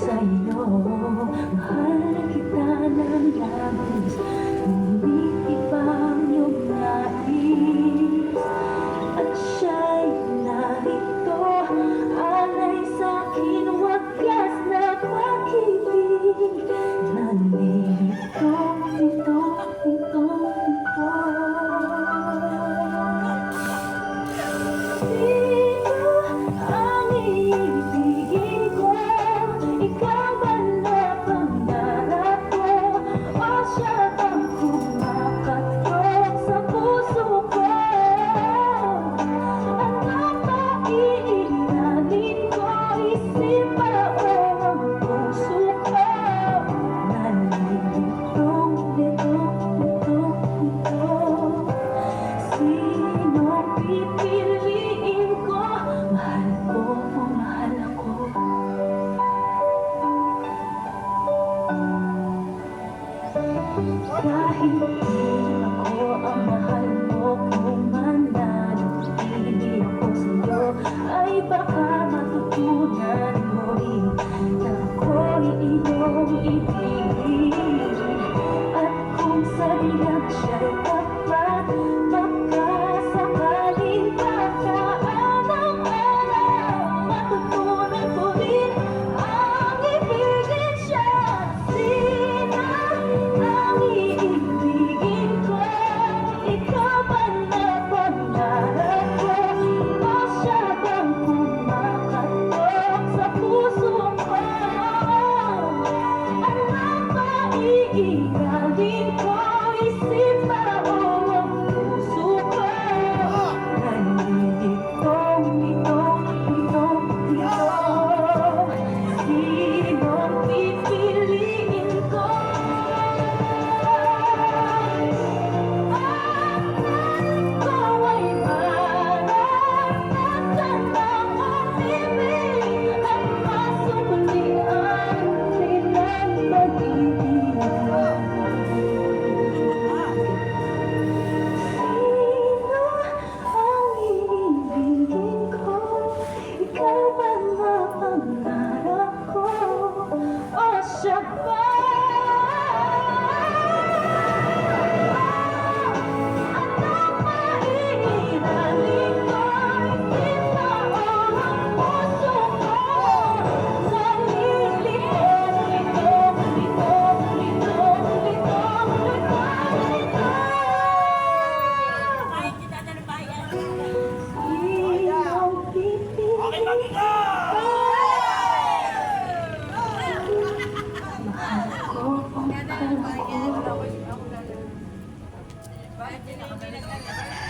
sa'yo. Mahal kita ng labis, hindi ibang iyong nais. At siya'y narito, alay sa'kin, wagas na pag-ibig. Nandito, dito, dito, dito. Sino ang iibigin ko? Ikaw ba na pangarap ko? O siya bang kumakatok sa puso ko? Ano ba iiralin ko? Isip ba o ang puso ko? Nalilitong nito, nito, nito. Sinong pipiliin ko? Mahal ko o mahal ako? Kahit di ako ang mahal mo, kung mananatili ako sa'yo, ay baka matutunan mo rin na ako'y iyong ibigin. At kung sa'yo siya'y tapat, baka sakaling kakaalam matutunan ko rin ang ibigin siya. Sino ang iibigin ko? Ikaw ba na pangarap ko? O siya bang kumakatok sa puso ko? Ano ba iiralin ko? Isip ba o ang puso ko? Nanditong dito, dito, dito. Sinong pipiliin ko? Ikaw ay maranasan ng pag-ibig at masuklian din ang pag-ibig. Sino ang iibigin ko? Ikaw ba na pangarap ko? O siya ba? Ano ba iiralin ko? Isip ba o ang puso ko? Nalilitong, litong, litong, litong, litong, litong, Sinong pipiliin ko? Mahal ko o mahal ako?